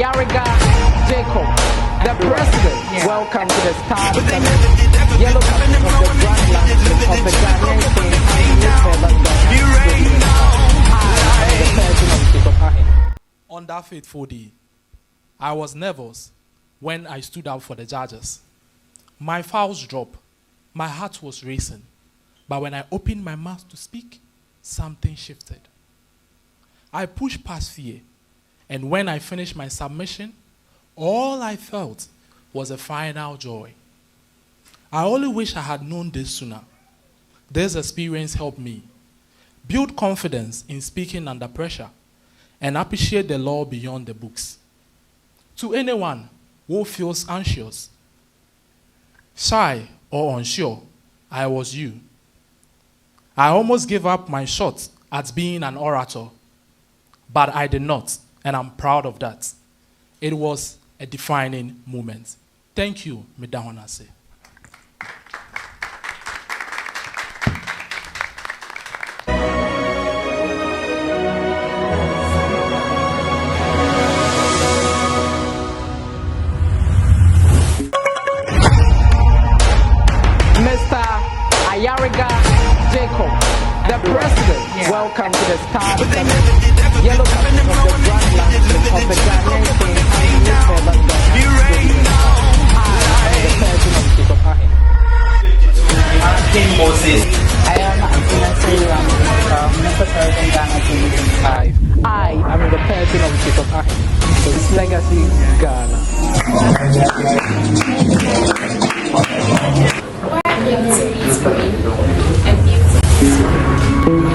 Ayariga Jacob, the president. Welcome to the Star Yellow Cup of the Grand Land of the Ghanaian King and On that fateful day, I was nervous when I stood out for the judges. My fowls dropped. My heart was racing. But when I opened my mouth to speak, something shifted. I pushed past fear. And when I finished my submission, all I felt was a final joy. I only wish I had known this sooner. This experience helped me build confidence in speaking under pressure and appreciate the law beyond the books. To anyone who feels anxious, shy, or unsure, I was you. I almost gave up my shot at being an orator, but I did not, and I'm proud of that. It was a defining moment. Thank you, Midahonase. Mr. Ayariga Jacob, the president. Welcome to the Star Yellow Cup of the Grand Land of the Ghanaian King King Moses. I am Antina Sayram, Mr. President Ghana 2025. I am the person of Jacob Ahin, his legacy Ghana.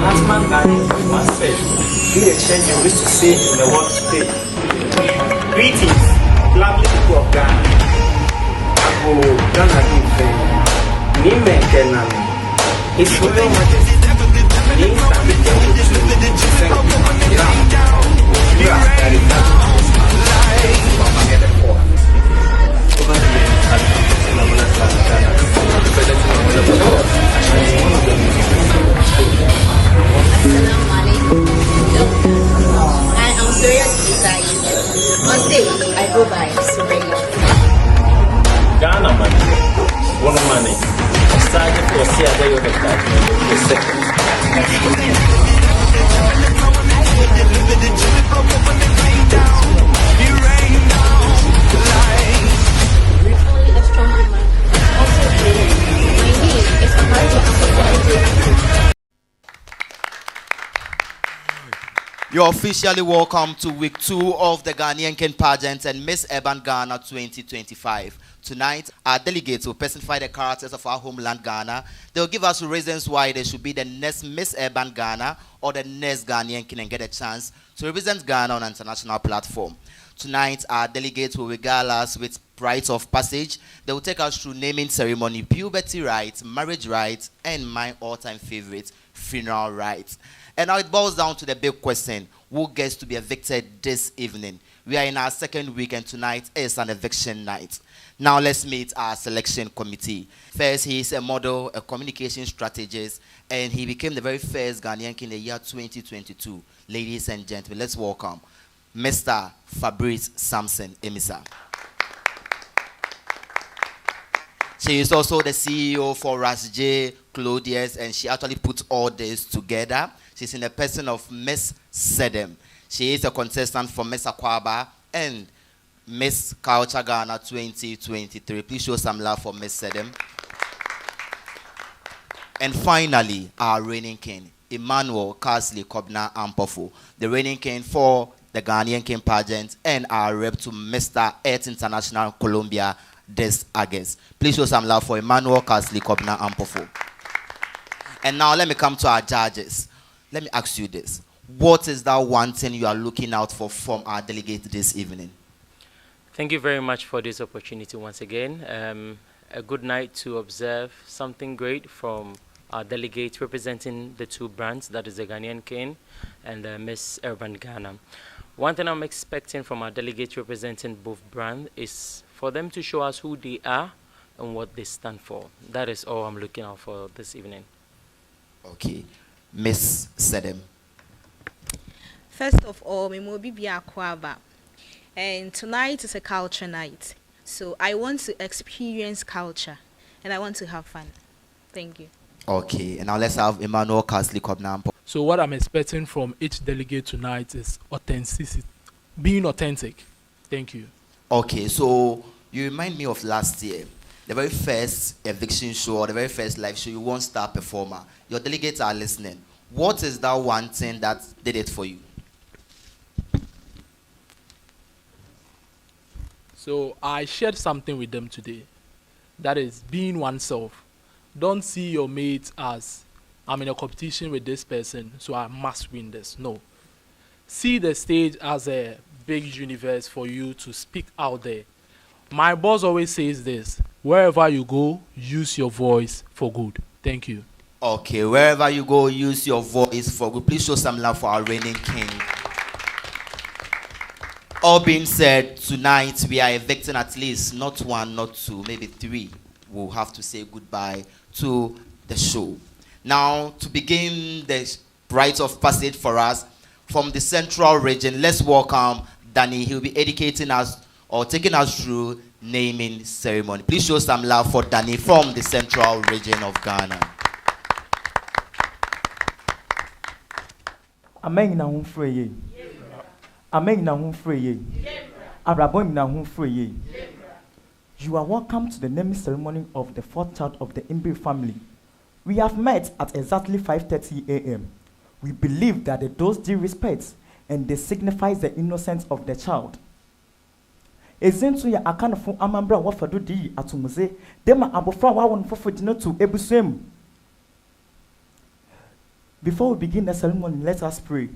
Husband and myself, we exchange and wish to see in the world today. Greetings, lovely people of Ghana. Oh, Ghana is very. Nime Kenan. It's for the majesty. The instant we get to sing. You are very I am serious design. On stage, I go by Surrender. Ghana money, one money. Starting for Sia, you have second. Only a strong woman. Also, my name is Amari. You're officially welcome to week 2 of the Ghanaian King pageant and Miss Urban Ghana 2025. Tonight, our delegates will personify the characters of our homeland Ghana. They'll give us reasons why they should be the next Miss Urban Ghana or the next Ghanaian King and get a chance to represent Ghana on an international platform. Tonight, our delegates will regale us with rites of passage. They will take us through naming ceremony, puberty rites, marriage rites, and my all-time favorite, funeral rites. And now it boils down to the big question: who gets to be evicted this evening? We are in our second week, and tonight is an eviction night. Now let's meet our selection committee. First, he is a model, a communication strategist, and he became the very first Ghanaian King in the year 2022. Ladies and gentlemen, let's welcome Mr. Fabrice Samson Emisa. She is also the CEO for Ras J. Claudius, and she actually put all this together. She's in the person of Miss Sedem. She is a contestant for Miss Akwaba and Miss Culture Ghana 2023. Please show some love for Miss Sedem. And finally, our reigning king, Emmanuel Carsley Kobna Ampofo, the reigning king for the Ghanaian King pageant and our rep to Mr. Earth International Colombia this August. Please show some love for Emmanuel Carsley Kobna Ampofo. And now let me come to our judges. Let me ask you this. What is that one thing you are looking out for from our delegate this evening? Thank you very much for this opportunity once again. A good night to observe something great from our delegate representing the two brands, that is the Ghanaian King and Miss Urban Ghana. One thing I'm expecting from our delegate representing both brands is for them to show us who they are and what they stand for. That is all I'm looking out for this evening. Okay. Miss Sedem. First of all, me mo bibia akwaba. And tonight is a culture night. So I want to experience culture and I want to have fun. Thank you. Okay, and now let's have Emmanuel Casley Kobnampo. So what I'm expecting from each delegate tonight is authenticity, being authentic. Thank you. Okay, so you remind me of last year, the very first eviction show or the very first live show, you won star performer. Your delegates are listening. What is that one thing that did it for you? So I shared something with them today. That is being oneself. Don't see your mates as I'm in a competition with this person, so I must win this. No. See the stage as a big universe for you to speak out there. My boss always says this: wherever you go, use your voice for good. Thank you. Okay, wherever you go, use your voice for good. Please show some love for our reigning king. All being said, tonight we are evicting at least not one, not two, maybe three. We'll have to say goodbye to the show. Now, to begin the rite of passage for us from the central region, let's welcome Danny. He'll be educating us or taking us through naming ceremony. Please show some love for Danny from the central region of Ghana. Amen na free ye. Amen na free ye. Abrabon na free ye. You are welcome to the naming ceremony of the fourth child of the Imbi family. We have met at exactly 5:30 a.m. We believe that the doors due respect and they signify the innocence of the child. Ezentu ya akanfo amambra wafadu di atumuze dema abofra wa won fofo dino to ebusem. Before we begin the ceremony, let us pray.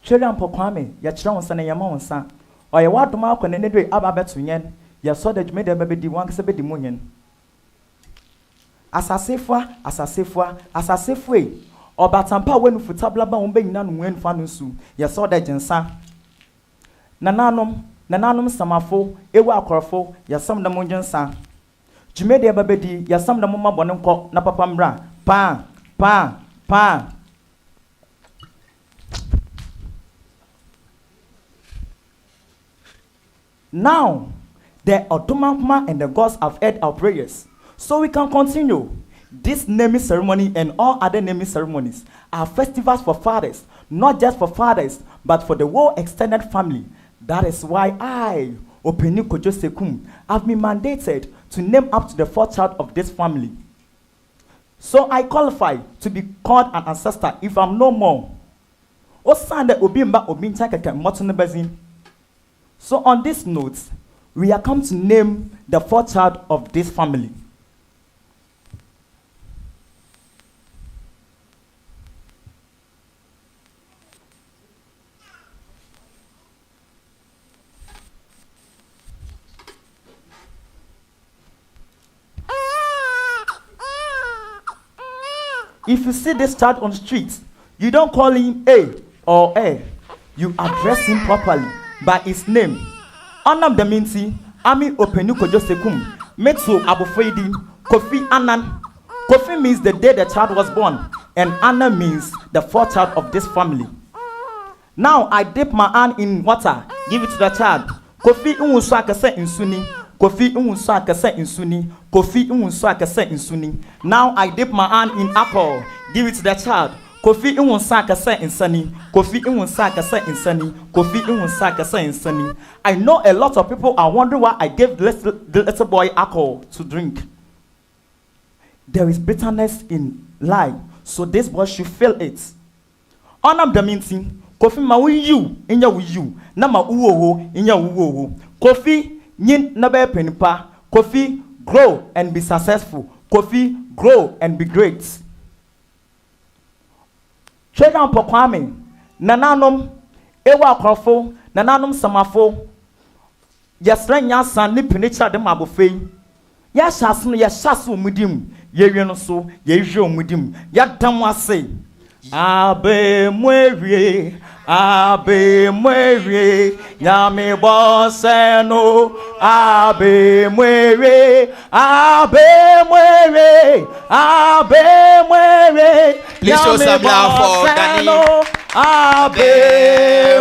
Children Pokwame, ya chira wonsa na yama wonsa. Oye wadoma akwane ne dwe aba beto yen. Ya so da dwume de bebedi wankse bedi monyen. Asasefua. Obatampa wenu futablaba wombe nyina no wenu fa no nsu. Ya so da jensa. Nananom samafo, ewa akorofo, ya sam da monjensa. Dwume de bebedi, ya sam da moma bone nko na papa mbra. Pa. Now, the Otomama and the gods have heard our prayers, so we can continue. This naming ceremony and all other naming ceremonies are festivals for fathers, not just for fathers, but for the whole extended family. That is why I, Openi Kojo Sekum, have been mandated to name up to the fourth child of this family. So I qualify to be called an ancestor if I'm no more. Osande Obimba Obincha Keke Motunebezin. So on this note, we are come to name the fourth child of this family. If you see this child on the street, you don't call him A or A. You address him properly by his name. Onam Deminti, Ami Openu Kojo Sekum, Metsu Abufeidi, Kofi Annan. Kofi means the day the child was born, and Anna means the fourth child of this family. Now I dip my hand in water, give it to the child. Kofi Unwusa Kase Insuni, Kofi Unwusa Kase Insuni, Kofi Unwusa Kase Insuni. Now I dip my hand in alcohol, give it to the child. Kofi Unwusa Kase Insani, Kofi Unwusa Kase Insani, Kofi Unwusa Kase Insani. I know a lot of people are wondering why I gave the little boy alcohol to drink. There is bitterness in life, so this boy should feel it. Onam Daminti, Kofi ma you, inya you, na ma uwo, inya uwo. Kofi nyin na be penipa. Kofi grow and be successful. Kofi grow and be great. Children Pokwame, nananom ewa akorofo, nananom samafo. Yasren yasan ni pinicha de mabofei. Ya shasu mudim, ye wieno so, ye jwo mudim. Ya dam ase. Abe mwerie, nyame boseno. Abe mwerie. Please show some love for Danny. Abe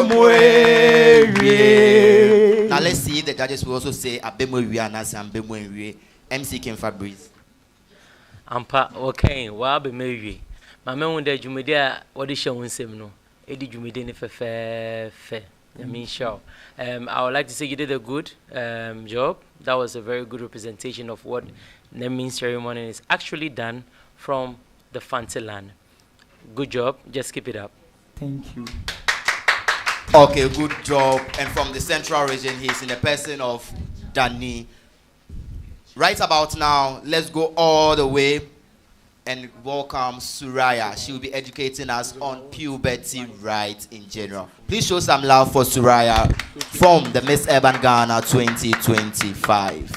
mwerie. Now let's see if the judges will also say Abe mwerie and Abe mwerie. MC King Fabrice. Ampa, okay, Wabe Mary. My man won the Jumedia, what is showing him no? Eddie Jumedin fair. I mean, sure. I would like to say you did a good job. That was a very good representation of what naming ceremony is actually done from the fancy land. Good job. Just keep it up. Thank you. Okay, good job. And from the central region, he's in the person of Danny. Right about now, let's go all the way and welcome Suraya. She will be educating us on puberty rights in general. Please show some love for Suraya from the Miss Urban Ghana 2025.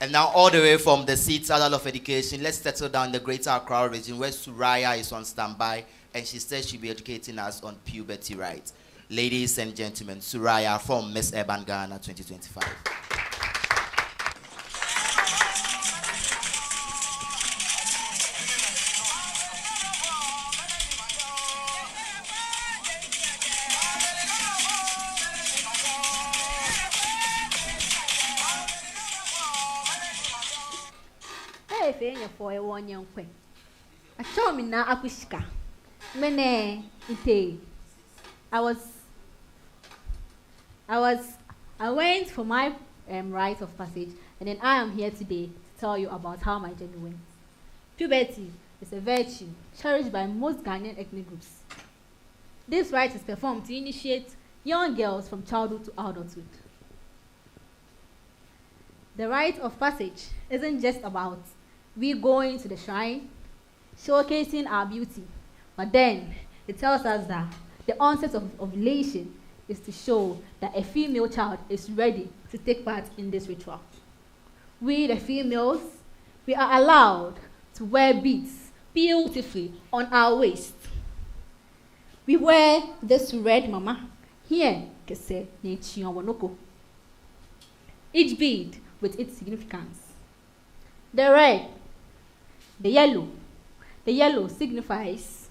And now all the way from the Citadel of Education, let's settle down in the Greater Accra region where Suraya is on standby and she says she'll be educating us on puberty rights. Ladies and gentlemen, Suraya from Miss Urban Ghana 2025. For a 1 young queen. I show me now akushika. Mene ite. I went for my rite of passage, and then I am here today to tell you about how my journey went. Puberty is a virtue cherished by most Ghanaian ethnic groups. This rite is performed to initiate young girls from childhood to adulthood. The rite of passage isn't just about we going to the shrine, showcasing our beauty, but then it tells us that the onset of ovulation is to show that a female child is ready to take part in this ritual. We, the females, we are allowed to wear beads beautifully on our waist. We wear this red mama here, each bead with its significance. The red, the yellow signifies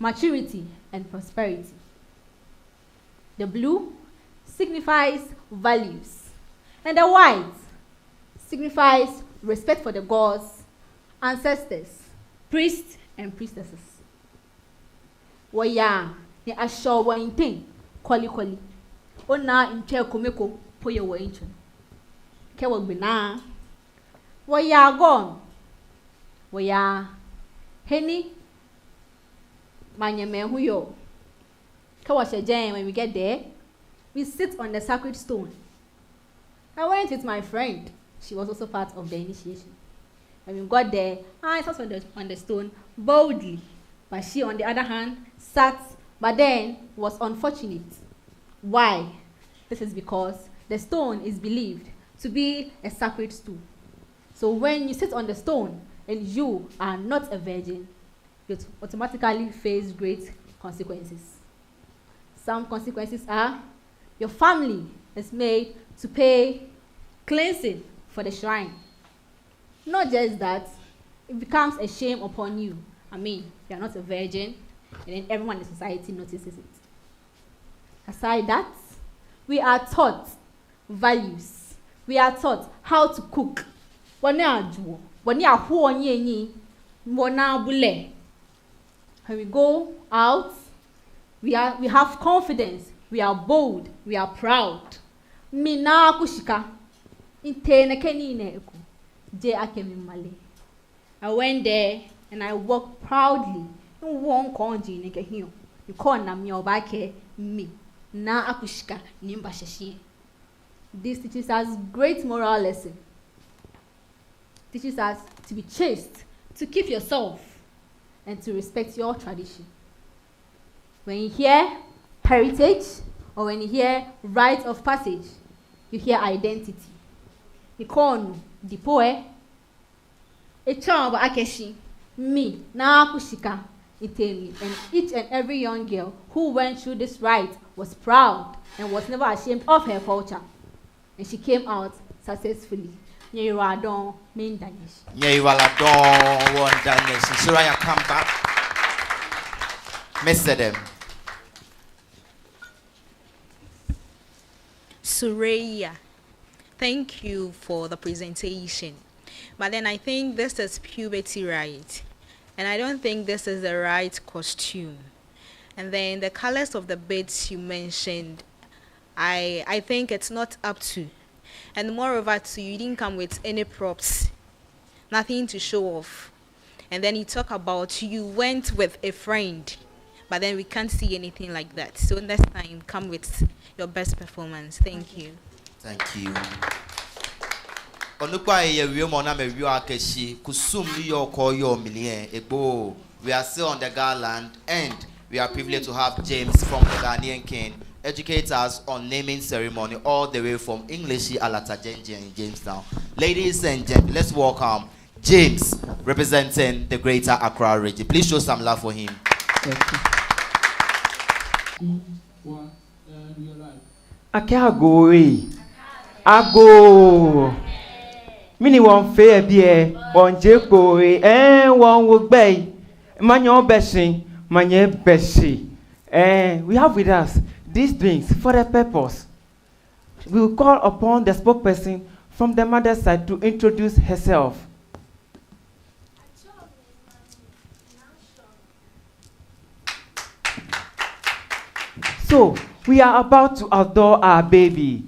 maturity and prosperity. The blue signifies values. And the white signifies respect for the gods, ancestors, priests, and priestesses. Waya, ni asho wa inten, kwali. Ona inche komeko poye wa incho. Kewa gbina. Waya gone. Waya heni manyame huyo. Kawa shejen, when we get there, we sit on the sacred stone. I went with my friend. She was also part of the initiation. When we got there, I sat on the stone boldly. But she, on the other hand, sat, but then was unfortunate. Why? This is because the stone is believed to be a sacred stool. So when you sit on the stone and you are not a virgin, you automatically face great consequences. Some consequences are your family is made to pay cleansing for the shrine. Not just that, it becomes a shame upon you. I mean, you are not a virgin, and then everyone in society notices it. Aside that, we are taught values. We are taught how to cook. When we go out, we have confidence, we are bold, we are proud. Mina kushika intene kenine eku je akemi male. I went there and I walked proudly. Won konji neke hiyo. You call na mi obake me. Na akushika nimba shashi. This teaches us great moral lesson. Teaches us to be chaste, to keep yourself, and to respect your tradition. When you hear heritage, or when you hear rite of passage, you hear identity. You call dipoe, a child akeshi, Me, now Kushika, Italy, and each and every young girl who went through this rite was proud and was never ashamed of her culture. And she came out successfully. Nyeiradon, main Danish. Nyeiradon, one Danish. Soraya, come back. Mr. Them. Suraya, thank you for the presentation. But then I think this is puberty right. And I don't think this is the right costume. And then the colors of the beads you mentioned, I think it's not up to. And moreover too, you didn't come with any props. Nothing to show off. And then you talk about you went with a friend. But then we can't see anything like that. So next time, come with your best performance. Thank you. Thank you. Onukwa ye mona me akeshi kusum New York or your million ebo. We are still on the garland and we are privileged to have James from the Ghanaian King educate us on naming ceremony all the way from English Alata Genji in Jamestown. Ladies and gentlemen, let's welcome James representing the Greater Accra region. Please show some love for him. Ago. Mini one fair beer, one jekboy, one would bay. Manyo Bessie, Manye Bessie. We have with us these drinks for the purpose. We will call upon the spokesperson from the mother's side to introduce herself. So, we are about to adore our baby.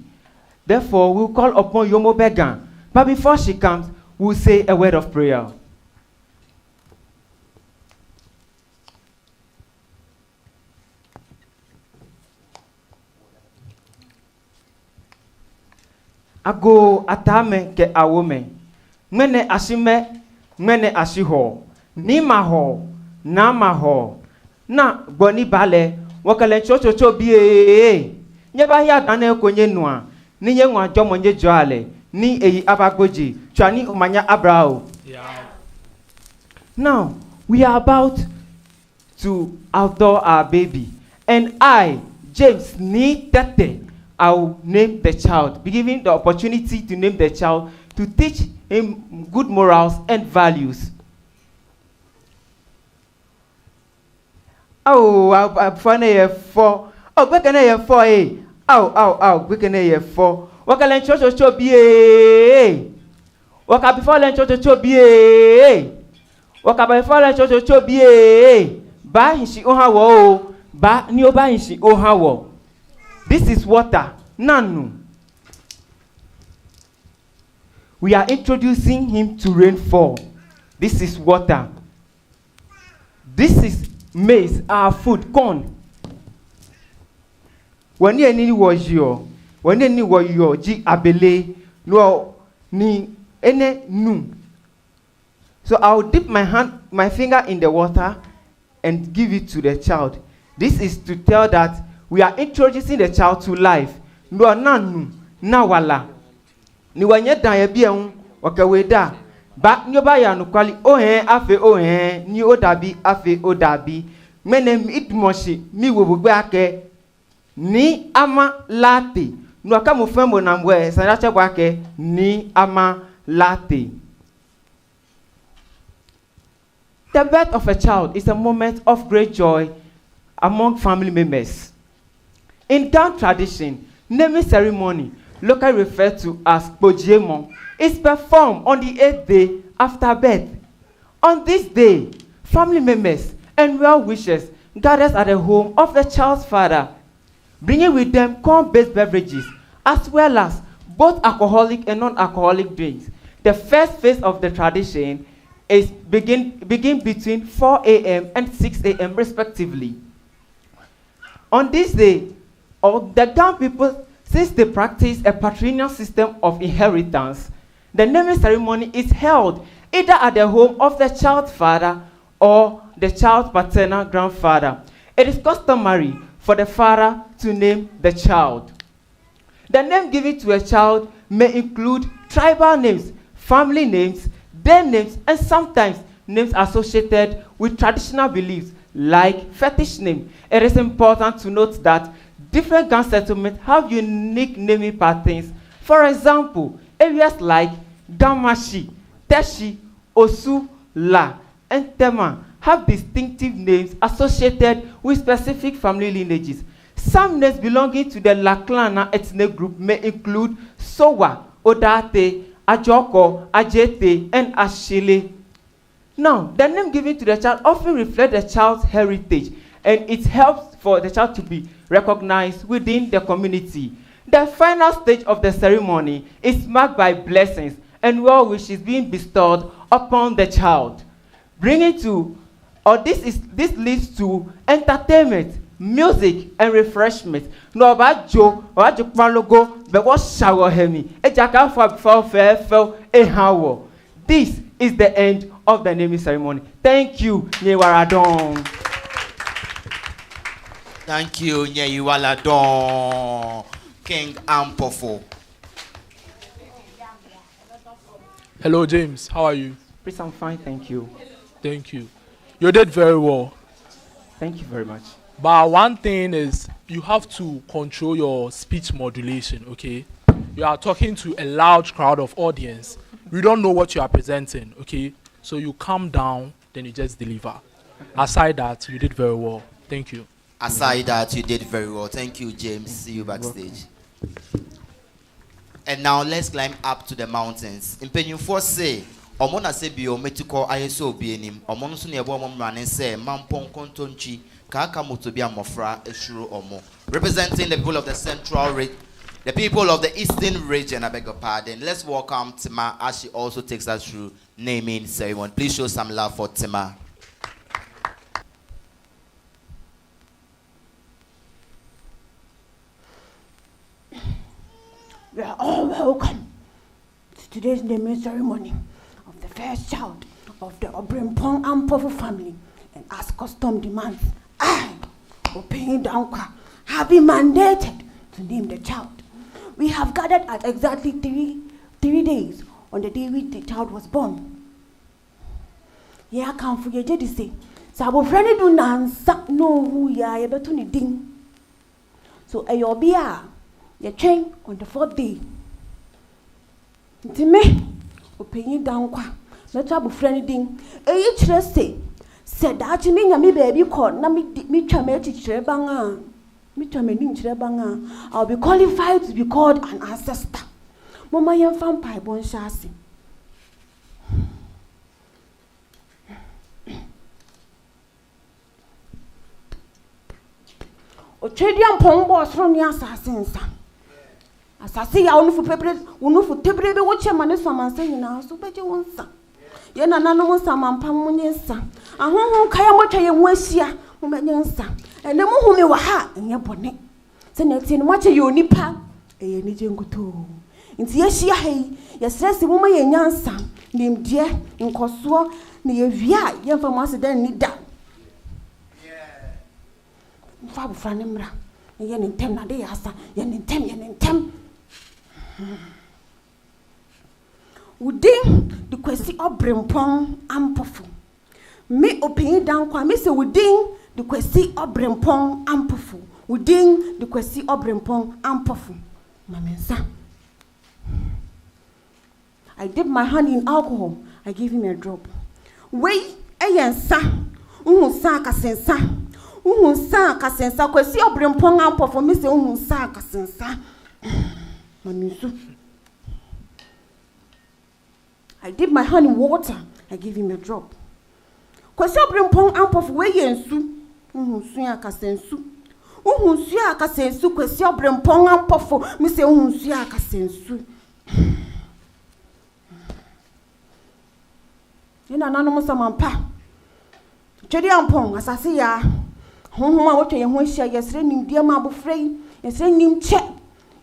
Therefore, we'll call upon Yomo Began. But before she comes, we'll say a word of prayer. Ago atame ke awome. Mene ashime, mene ashiho. Ni maho, na maho. Na boni bale, wakale chocho biye. Nyeba hiya dane konye nwa. Ni ye nwa jomo nye joale. Ni eyi abagoji. Chani umanya abrao. Yeah. Now, we are about to outdoor our baby. And I, James, need that day. I'll name the child, be given the opportunity to name the child, to teach him good morals and values. Oh, I'm funny for. Oh, we can hear for eh. Oh, we can hear for. What can learn church be? What can before learn church be? What can before learn church be? Ba hishi ohawo. Ba ni oba hishi ohawo. This is water. Nanu. We are introducing him to rainfall. This is water. This is maize, our food, corn. When you need was your, when you need was your G abele, no, ni ene nu. So I'll dip my finger in the water and give it to the child. This is to tell that we are introducing the child to life. No nanu na wala. Ni wanye dan ye bia wakaweda. Ba nyoba ya no kwali afe ni odabi afe odabi. Menem itmoshi mi wobugbe ake ni ama late. No aka mo fembo na mwe sanacha kwake ni ama late. The birth of a child is a moment of great joy among family members. In Ghan tradition, naming ceremony, locally referred to as Pojiemon, is performed on the 8th day after birth. On this day, family members and well-wishers gather at the home of the child's father, bringing with them corn-based beverages, as well as both alcoholic and non-alcoholic drinks. The first phase of the tradition is begin between 4 a.m. and 6 a.m. respectively. On this day, the Ghan people, since they practice a patrilineal system of inheritance, the naming ceremony is held either at the home of the child's father or the child's paternal grandfather. It is customary for the father to name the child. The name given to a child may include tribal names, family names, their names, and sometimes names associated with traditional beliefs like fetish name. It is important to note that different gang settlements have unique naming patterns. For example, areas like Gamashi, Teshi, Osu, La, and Tema have distinctive names associated with specific family lineages. Some names belonging to the Laklana ethnic group may include Sowa, Odate, Ajoko, Ajete, and Ashile. Now, the name given to the child often reflects the child's heritage, and it helps for the child to be recognized within the community. The final stage of the ceremony is marked by blessings and well wishes being bestowed upon the child. This leads to entertainment, music, and refreshment. No ba jo, ba jo palogo, be wo shower hemi. E jaka fo e hawo. This is the end of the naming ceremony. Thank you, Nyewaradon. Thank you, Nyewaradon. King Ampofo. Hello, James. How are you? Please, I'm fine, thank you. Thank you. You did very well. Thank you very much. But one thing is, you have to control your speech modulation, okay? You are talking to a large crowd of audience. We don't know what you are presenting, okay? So you calm down, then you just deliver. Aside that, you did very well. Thank you. Aside that, you did very well. Thank you, James. See you backstage. And now let's climb up to the mountains. In Penyufo say, Omona se bio metiko ayeso bienim. Omono so ne ebo omrane se mampon kontonchi kaka motobia mofra eshuro omo. Representing the people of the the people of the eastern region, I beg your pardon. Let's welcome Tima as she also takes us through naming ceremony. Please show some love for Tima. We are all welcome to today's naming ceremony of the first child of the Obrimpong Ampofu family. And as custom demands, I, Openi Dankwa, have been mandated to name the child. We have gathered at exactly three days on the day which the child was born. Yeah, I can't forget to say, Sabo friend do nan sak no who ya beto ni ding. So ayobia. You train on the 4th day. Nti me, Openi Dankwa, let abu friend ding. Eyi chire say that you mean me baby called na me chame chire banga. Me chame nim chire banga. I'll be qualified to be called an ancestor. Mama yan fan pai bon shasi. O chedian pombo sro ni assassin sa. Asasi ya unufu tebre be woche mane samanse nyina so beje wonsa ye na nanu mo samampam munye sa ahonhon kaya motwa ye ho ahia mo menye nsa ene mo hu me wa ha enye bone se na tie no mo che ye onipa eye ni jenguto nti ye hia hei ye stress mo ma ye nyansa nimdie nkoso na ye wia ye mfa mo aseda ni da mfa bu fra ne mra ye ni ntem na de ya asa ye ni ntem Wudin the kwesi Obrimpong Ampofu. Me Openi Dankwa me se wudin the kwesi Obrimpong Ampofu. Wudin the kwesi Obrimpong Ampofu. Mamensa. I dip my hand in alcohol. I gave him a drop. Wei eyensa. Unsa kasensa. Unsa kasensa kwesi Obrimpong Ampofu me se unsa kasensa. Mamisu. I dip my hand in water. I give him a drop. Kwesi Obrimpong Ampofu we yensu. Unsu ya kasensu. Unsu ya kasensu kwesi Obrimpong Ampofu me se unsu ya kasensu. Ina nanu musa mampa. Chedi ampong asase ya. Honhoma wotwe ye ho hia yesre nimdie ma abofrei. Yesre nimche.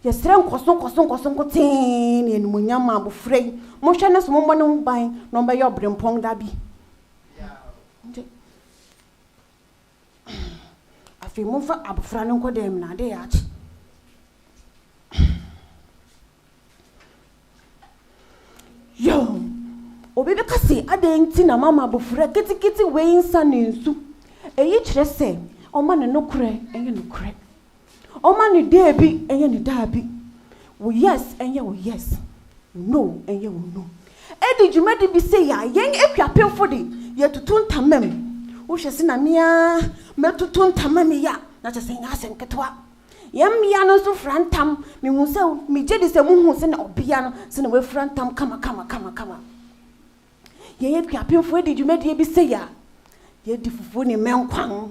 Yesre nkoson kotin ni enumunya ma abofrei. Mo hwe ne so mo ne ban no be ye Obrimpong dabi. Afi mo fa abofra ne nkodem na de ya chi. Yo. obi be kase aden na mama bofura kitikiti we nsa ne nsu eyi kire se oma ne nokure enye nokure oma ne debi enye ne dabi wo yes enye wo yes no enye wo no edi jumadi bi se ya yen ekwiapemfo de ye tutun tamam wo hwese na mia metutun tamam ya na che se nya asem ketwa yam ya no so frantam me hu se me je de se mu hu se na obia no se na we frantam kama ye ekwiapemfo edi jumadi bi se ya ye di fufu ni menkwan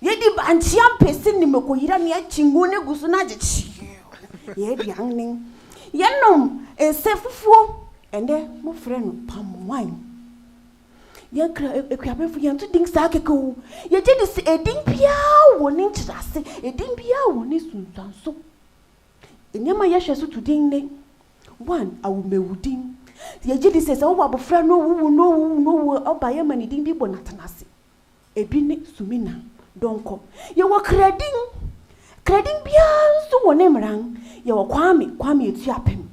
ye di banchia pesi ni mekoyira ni achingu ne gusu na ajechi ye di anning ye nom ese fufu ende mo frɛ no palm wine ye kra ekwiapemfo ye nto ding sa keko ye je di se edin bia wo ni nkyirase edin bia wo ni sunsanso enyama ye hwɛ so to din ne one awumewudin ye je di se wo abofra no wu oba ye mani din bi bo natanase ebi ne sumina donko ye wo kredin bia so wo ne mran ye wo kwame etu apem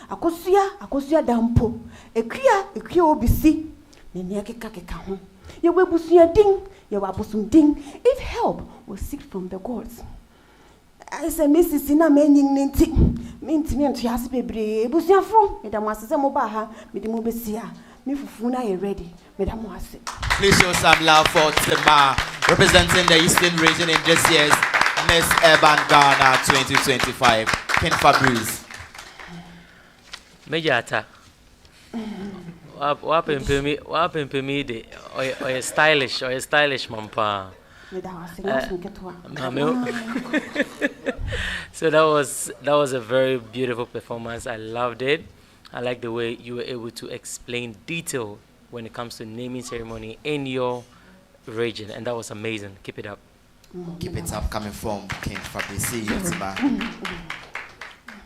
akosua dampo ekua obisi ne ne keka ho ye wo busua din ye wo abosum din if help will seek from the gods. I say Mrs. Sina menyin nti minti nto ase bebre busuafo me da mo ase se mo ba ha me di mo besia me fufu na ye ready me da mo ase. Please show some love for Tema, representing the Eastern region in this year's Miss Urban Ghana 2025. Ken Fabrice. Mejata. What happened to me? Or stylish mampa. So that was a very beautiful performance. I loved it. I like the way you were able to explain detail when it comes to naming ceremony in your region, and that was amazing. Keep it up. Keep it up, coming from King Fabrice.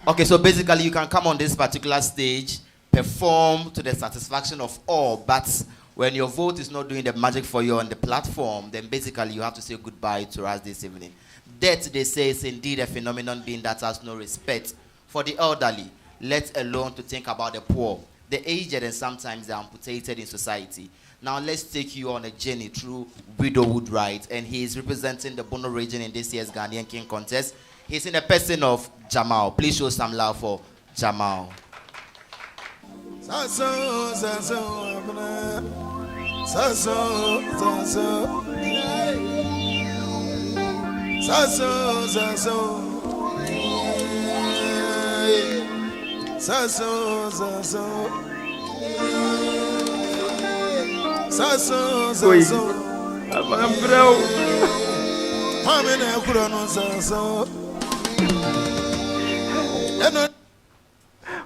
Okay, so basically you can come on this particular stage, perform to the satisfaction of all, but when your vote is not doing the magic for you on the platform, then basically you have to say goodbye to us this evening. Death, they say, is indeed a phenomenon being that has no respect for the elderly, let alone to think about the poor, the aged, and sometimes the amputated in society. Now let's take you on a journey through widowhood rights, and he is representing the Bono region in this year's Ghanaian King contest. He's in the person of Jamal. Please show some love for Jamal.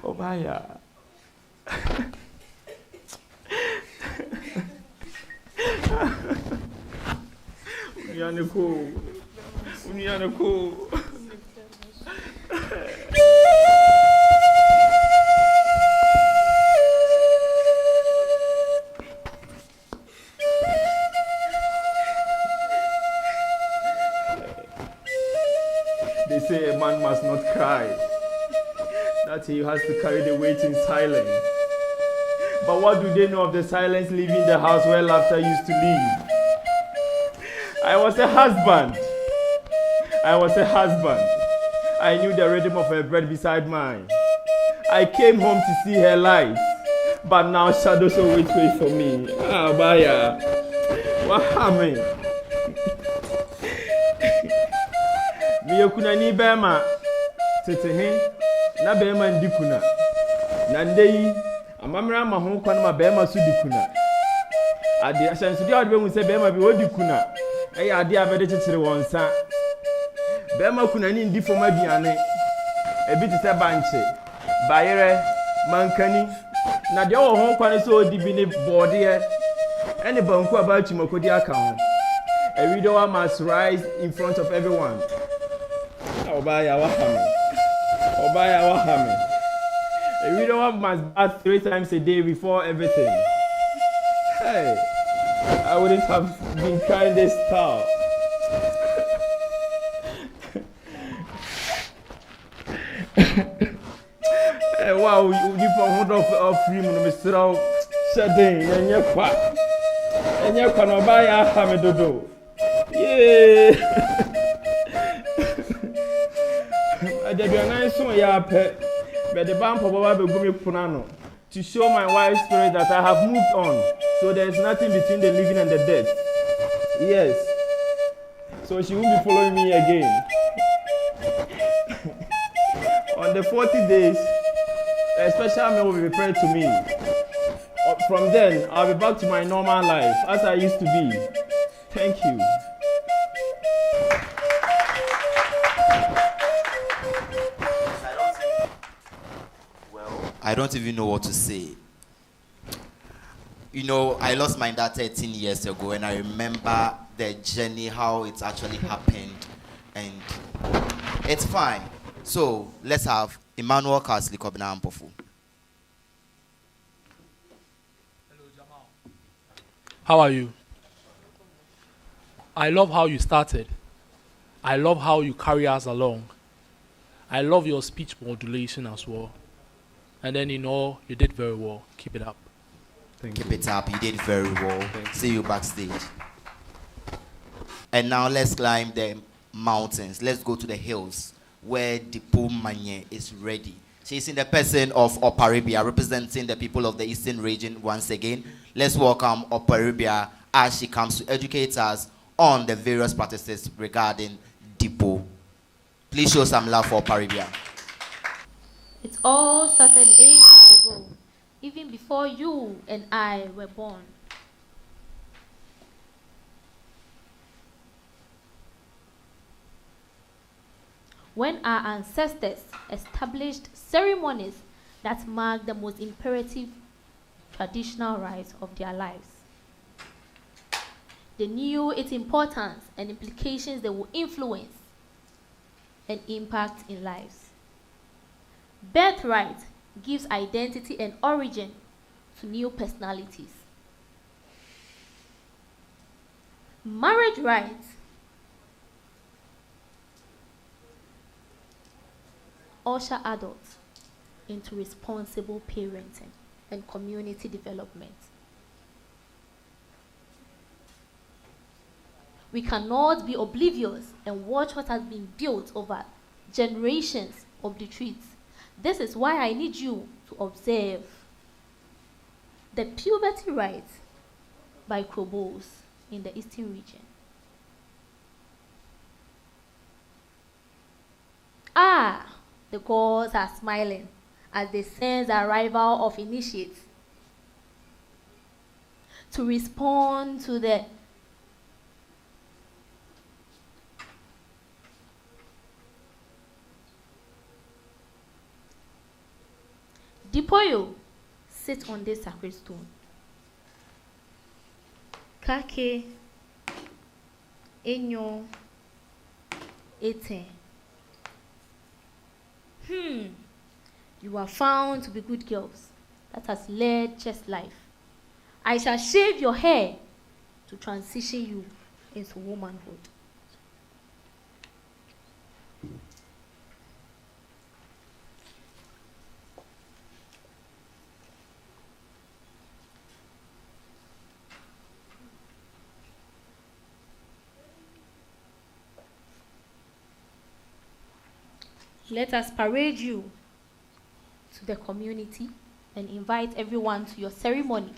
Obaya. Unyanako. They say a man must not cry, that he has to carry the weight in silence. But what do they know of the silence leaving the house where laughter used to live? I was a husband. I knew the rhythm of her breath beside mine. I came home to see her light, but now shadows always wait for me. Ah, Baya, what happened? Miyokuna ni bema, tete na bema ndikuna. Nandei, amamra mahon kwa na bema su dikuna. Ade ashansu dia odbe mu se bema bi odikuna. Eya ade abede chichire wonsa. Bema kuna ni ndi foma biane. Ebi ti se banche. Bayere, mankani. Na de wo ho kwa ne so odi bi ne bode e. Ene banku abachi makodi aka ho. A widower must rise in front of everyone. Obaya wahame. A widower must bath 3 times a day before everything. Hey, I wouldn't have been kind this style. Hey, wow, you from 100 of free, Mr. Shedding, and your quack. And your canobaya hamidodo. Yay! I did a nice one, ya pet. But the bump of Baba Gumi Punano to show my wife's spirit that I have moved on. So there's nothing between the living and the dead. Yes. So she won't be following me again. On the 40 days, a special meal will be prepared to me. From then, I'll be back to my normal life as I used to be. Thank you. I don't even know what to say. You know, I lost my dad 13 years ago, and I remember the journey, how it actually happened, and it's fine. So let's have Emmanuel Kasley Kobina Ampofu. Hello, Jamal. How are you? I love how you started. I love how you carry us along. I love your speech modulation as well. And then, you did very well. Keep it up. Keep it up. You did very well. See you backstage. And now let's climb the mountains. Let's go to the hills where Dipo Manye is ready. She's in the person of Oparibia, representing the people of the Eastern region once again. Let's welcome Oparibia as she comes to educate us on the various practices regarding Dipo. Please show some love for Oparibia. It all started ages ago, even before you and I were born. When our ancestors established ceremonies that marked the most imperative traditional rites of their lives. They knew its importance and implications they will influence and impact in lives. Birthright gives identity and origin to new personalities. Marriage rights usher adults into responsible parenting and community development. We cannot be oblivious and watch what has been built over generations of the treats. This is why I need you to observe the puberty rites by Krobos in the Eastern region. The gods are smiling as they sense the arrival of initiates to respond to the Dipoyo, sit on this sacred stone. Kake, Enyo, Ete. You are found to be good girls that has led just life. I shall shave your hair to transition you into womanhood. Let us parade you to the community and invite everyone to your ceremony.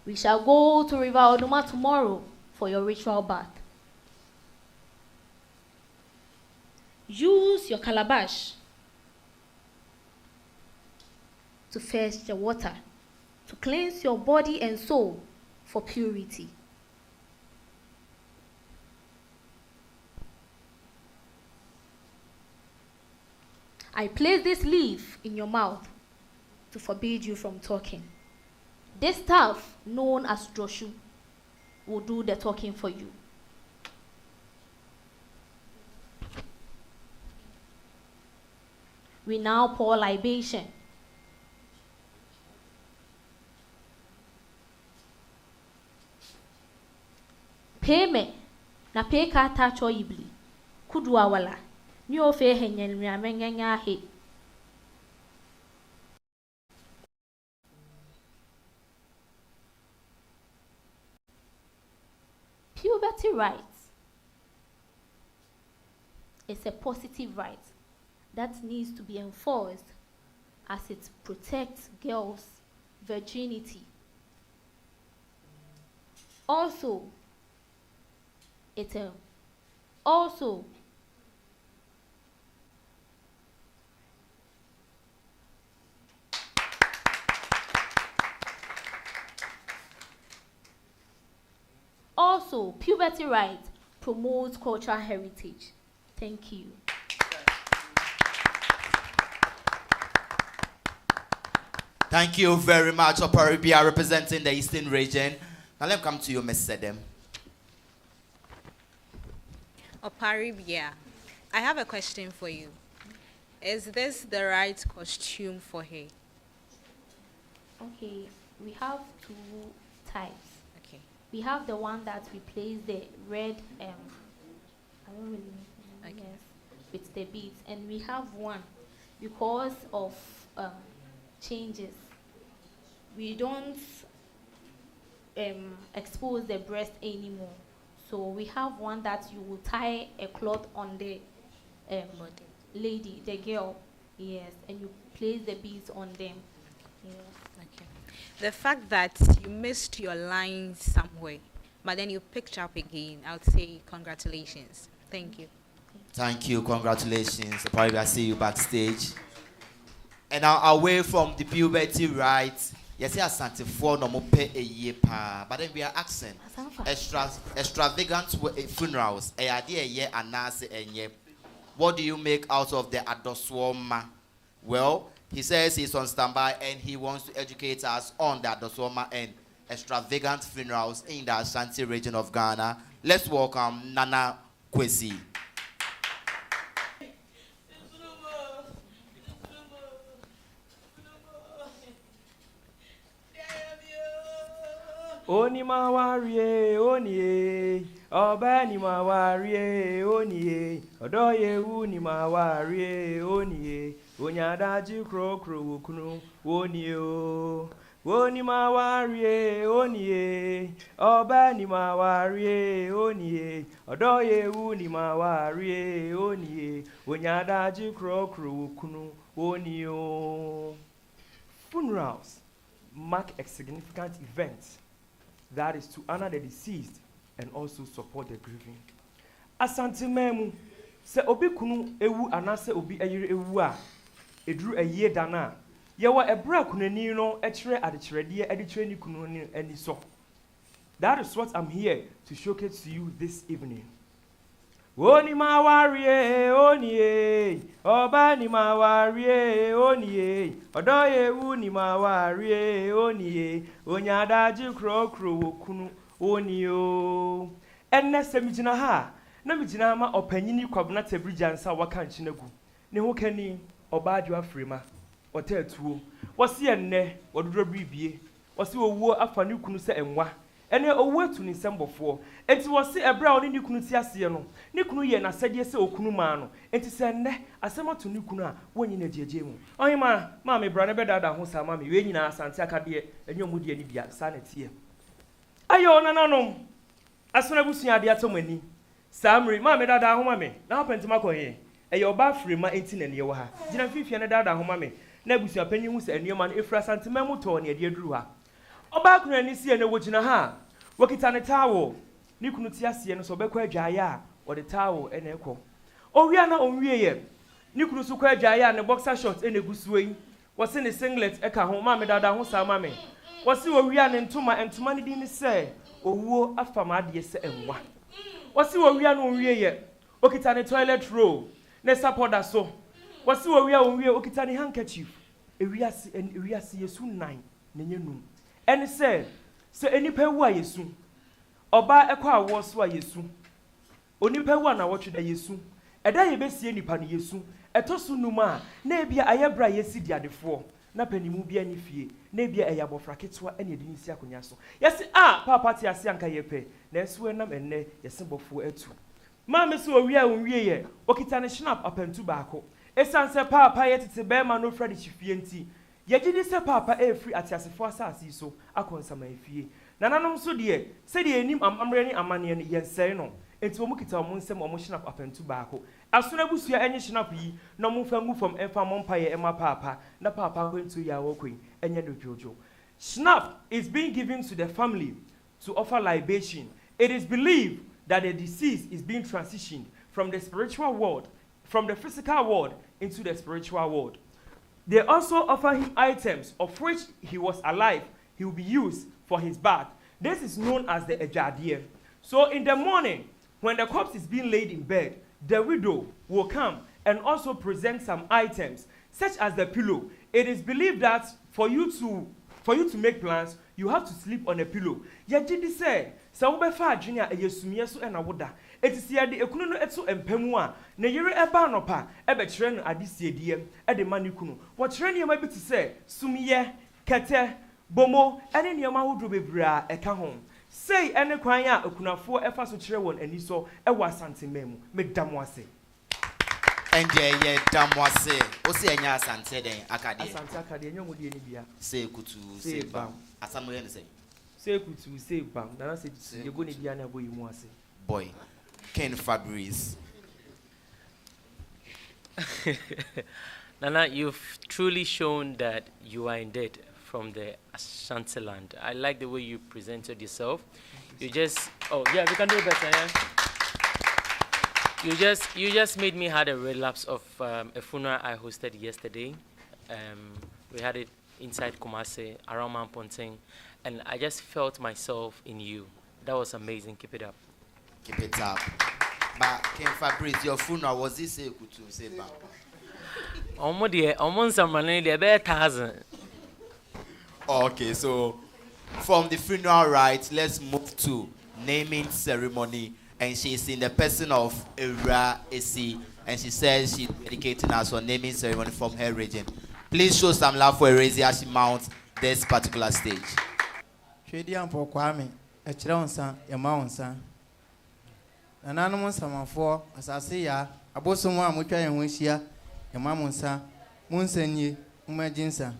We shall go to River Oduma tomorrow for your ritual bath. Use your calabash to fetch the water, to cleanse your body and soul for purity. I place this leaf in your mouth to forbid you from talking. This staff, known as Joshu, will do the talking for you. We now pour libation. peme na pe ka ta cho ibli kudu awala ni o fe henyen mi amengenya he puberty rights is a positive right that needs to be enforced as it protects girls' virginity. Also, puberty rights promotes cultural heritage. Thank you. Thank you very much, Oparibia, representing the Eastern region. Now let me come to you, Ms. Sedem. Oparibia, I have a question for you. Is this the right costume for her? Okay, we have two types. Okay. We have the one that replaces the red I don't really know, Okay. yes, with the beads, and we have one because of changes. We don't expose the breast anymore, so we have one that you will tie a cloth on the lady, the girl, yes, and you place the beads on them. Yes. Okay. The fact that you missed your line somewhere, but then you picked up again, I would say congratulations. Thank you. Thank you, congratulations. Probably I see you backstage. And now away from the puberty rights, yes, yes, Santa for no more pay a year pa, but then we are asking extravagant funerals, a idea year and nase and ye. What do you make out of the Adoswoma? Well, he says he's on standby and he wants to educate us on the Adoswoma and extravagant funerals in the Ashanti region of Ghana. Let's welcome Nana Kwesi. Oni mawarie oni obani mawarie oni odoye uni mawarie oni onyadaji krokro wokunu oni o oni mawarie oni obani mawarie oni odoye uni mawarie oni onyadaji krokro wokunu oni o. Funerals mark a significant event that is to honor the deceased and also support the grieving. Asante memu se obi kunu ewu anase obi ayire ewu a eduru aye dana yewa ebra kunani no ekire adekirede adekire ni kunu ni ani so. That is what I'm here to showcase to you this evening. Oni mawarie oni oba ni mawarie oni odoye wu ni mawarie oni onyadaji krokro wokunu oni o. Enne semigina ha na migina ma opanyini kwabna tebrijansa waka nchinagu ne ho kani oba adwo afrima otatuo wosi enne wododro bibie wosi owuo afa ne kunu se enwa ene owu atu ni sembofo enti wose ebra oni ni kunu ti ase no ni kunu ye na sade se okunu ma no enti se ne asemato ni kunu a wonyi na jeje mu onye ma me bra ne bedada ho sa ma me we nyina asante akade enyo mu de ni bia sa na tie ayo nananom asona busua de atomani samri ma me dada ho ma me na pentima koye eye oba frema enti na ne ye wo ha gina fifia ne dada ho ma me na busua panyi hu se enyo ma no efra sante mamu to ne de aduru ha oba kunu ani sie ne wogina ha wakita ne tawo ni kunu ti asie no so be kwa adwaye a o de tawo ene ekọ owia na onwie ye ni kunu so kwa adwaye a ne boxer short ene gusuoi wose ne singlet eka ho ma me dada ho sa ma me wose owia ne ntoma ne di ne se owuo afama ade se enwa wose owia no onwie ye okita ne toilet roll ne sapoda so wose owia onwie okita ne handkerchief ewiase yesu nan ne nyenum ene se enipa wu a yesu oba ekwa awo so a yesu onipa wu na wotwe da yesu eda ye besie nipa ne yesu etoso numa na ebia ayebra yesi diadefo na panimu bi ani fie na bia eya bofra ketwa ene de nsi akonya so yesi ah papa ti ase anka yepe na esu enam enne yesi bofo atu ma me so owie a onwie ye okita ne snap apantu baako esanse papa yetete be ma no fra de chifie nti yegidi se papa e free atiasefo asase so akonsama efie nananom so de se de enim amamre ni amane ne yensere no enti omu kita omu nsem omu snap apantu baako asuna busua enye snap yi na omu fa ngu from emfa mompa ye ema papa na papa kwentu ya wokwen enye do jojo. Snap is being given to the family to offer libation. It is believed that the deceased is being transitioned from the spiritual world, from the physical world into the spiritual world. They also offer him items of which he was alive, he will be used for his bath. This is known as the ejadie. So in the morning, when the corpse is being laid in bed, the widow will come and also present some items, such as the pillow. It is believed that for you to make plans, you have to sleep on a pillow. Yajidi say, "Sa ubefa adwene a yesumie so na woda." Etisi ya de ekunu no eto empamu a na yere eba anopa ebe kire no adesiedie e de mani kunu. Wo kire ne ma bi ti say, "Sumiye, kete, bomo, ene ne ma hodo bebra eka ho." Say ene kwan a ekunafo efa so kire won ani so e wa asante memu. Medam wase. Enje ye damwase. Osi enya asante den akade. Asante akade enyo mo de ni bia. Say kutu, say bam. Asamu ye ne say. Say kutu, say bam. Dana say you go ni bia na boy mu ase. Boy. Ken Fabrice. Nana, you've truly shown that you are indeed from the Ashanti land. I like the way you presented yourself. You just, oh yeah, we can do better. Yeah? You just made me had a relapse of a funeral I hosted yesterday. We had it inside Kumasi, around Mount Ponting, and I just felt myself in you. That was amazing. Keep it up. Keep it up. But Ken Fabrice, your funeral was this say kutu say bam. Okay, so from the funeral rites, let's move to naming ceremony. And she's in the person of Era Esi, and she says she's dedicating us for naming ceremony from her region. Please show some love for Erezi as she mounts this particular stage. Nananum samafo asase ya abosomo a mutwa yen ho hia emamunsa munsanyi umajinsa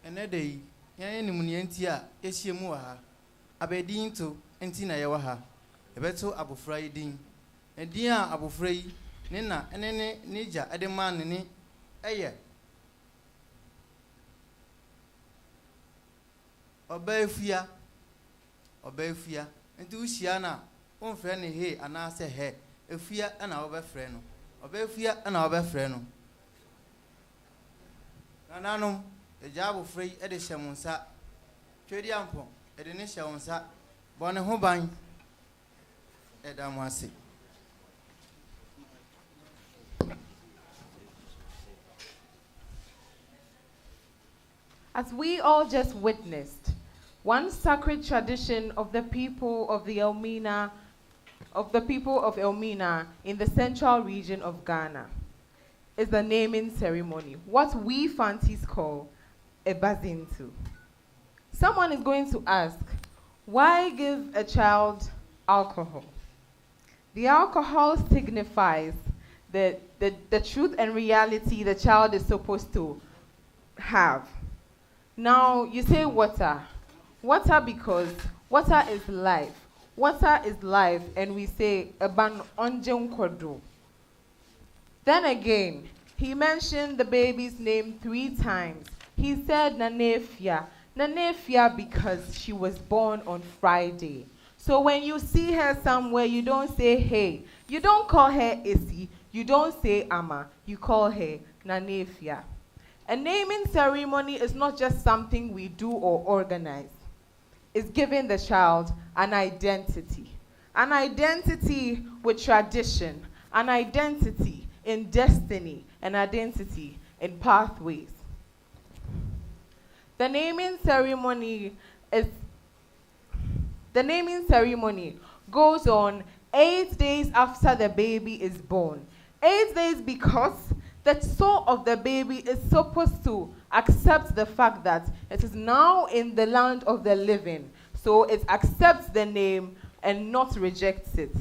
enedei yan nim ne enti a ehiemu wa ha abedin to enti na ye wa ha ebeto abofra yidin edin a abofra yi Nina enene nija ademan ni eye obefia enti ushia na onfre ne he anase he efia na obefre no obefia na obefre no nananum ejabo frei ede hyemunsa twedi ampo ede ne hyewunsa bone ho ban edamase. As we all just witnessed, one sacred tradition of the people of Elmina in the central region of Ghana is the naming ceremony, what we Fantis call a bazintu. Someone is going to ask, why give a child alcohol? The alcohol signifies the truth and reality the child is supposed to have. Now, you say water. Water because water is life. Water is life, and we say, Eban onjem kodo. Then again, he mentioned the baby's name 3 times. He said Nanefia. Nanefia because she was born on Friday. So when you see her somewhere, you don't say, hey. You don't call her Isi. You don't say Ama. You call her Nanefia. A naming ceremony is not just something we do or organize. It's giving the child an identity with tradition, an identity in destiny, an identity in pathways. The naming ceremony goes on 8 days after the baby is born. 8 days because the soul of the baby is supposed to accept the fact that it is now in the land of the living. So it accepts the name and not rejects it.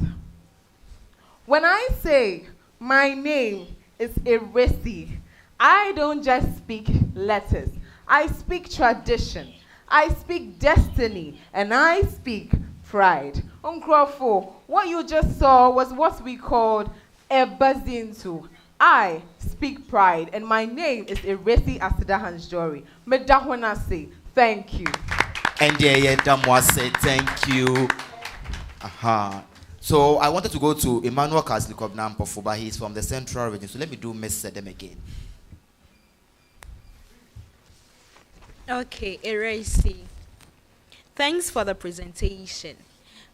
When I say my name is Iresi, I don't just speak letters. I speak tradition. I speak destiny. And I speak pride. Unkrofo, what you just saw was what we called a bazintu. I speak pride, and my name is Iresi Asida Hansjori. Medahwana say thank you. And Damwa say thank you. So I wanted to go to Emmanuel Catholic of Nampofu, but he's from the central region. So let me do Miss Sedem again. Okay, Iresi. Thanks for the presentation.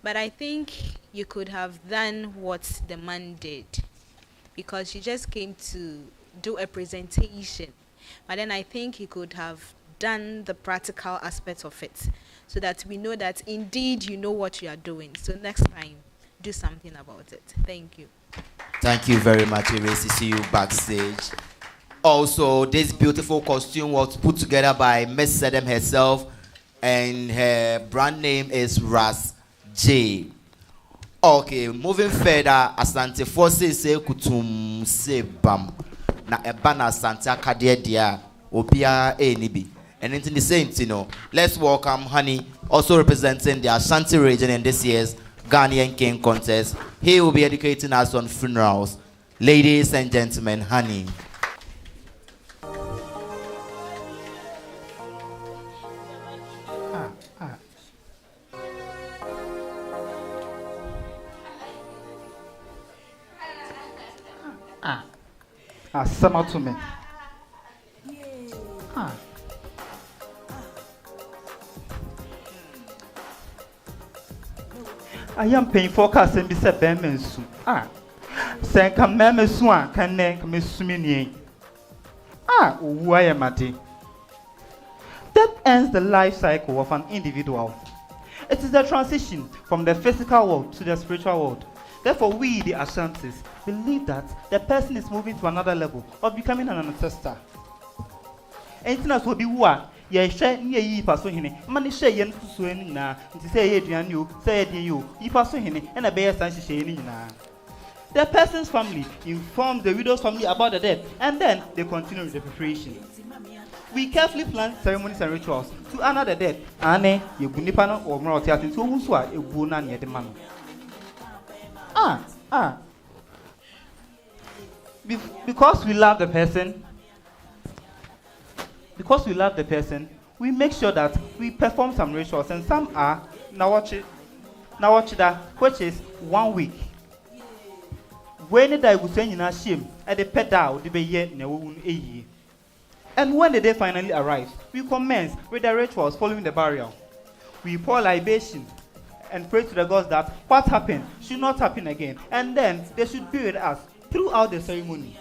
But I think you could have done what the man did, because you just came to do a presentation. But then I think you could have done the practical aspect of it, so that we know that indeed you know what you are doing. So next time, do something about it. Thank you. Thank you very much, Iresi. See you backstage. Also, this beautiful costume was put together by Miss Sedem herself, and her brand name is Ras J. Okay, moving further, Asante Forces say kutum se bam na ebana Asante Akadia dia obia enibi. And in the same, let's welcome Honey, also representing the Ashanti region in this year's Ghanaian King contest. He will be educating us on funerals. Ladies and gentlemen, Honey. Summer to me. I am paying for cars and be said, Bemensu. Say, come, Mamma Swan, can name Miss Sumini. Why am I? That ends the life cycle of an individual. It is the transition from the physical world to the spiritual world. Therefore, we, the Ashantis, believe that the person is moving to another level of becoming an ancestor. Anything else will be what? Ye share ye person hine. Money share yen to swing na. To say you, say you person hine, and a bear sanshi shane na. The person's family informs the widow's family about the death, and then they continue with the preparation. We carefully plan ceremonies and rituals to honor the dead. Ane, you bunipano or morality to Unswa, a buna near the man. Because we love the person, we make sure that we perform some rituals, and some are Nawachida, which is 1 week. When the say in shame at the pedal, the be and when the day finally arrives, we commence with the rituals following the burial. We pour libation and pray to the gods that what happened should not happen again, and then they should be with us throughout the ceremony.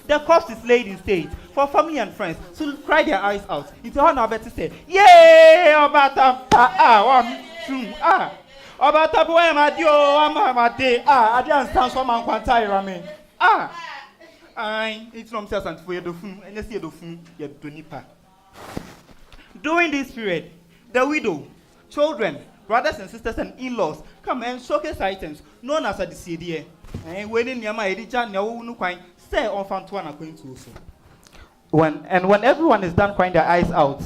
The corpse is laid in state for family and friends to cry their eyes out into how Nabeti say, yay, Obata, Obata, boy, my dear, my day, I didn't stand for my quantai ramen. It's from Sas and for your dofun, and you see a dofun, your donipa. During this period, the widow, children, brothers and sisters, and in-laws come and showcase items known as a DCDA. And when in Yama Edija, no quine, say on Fantuana going to also. When everyone is done crying their eyes out,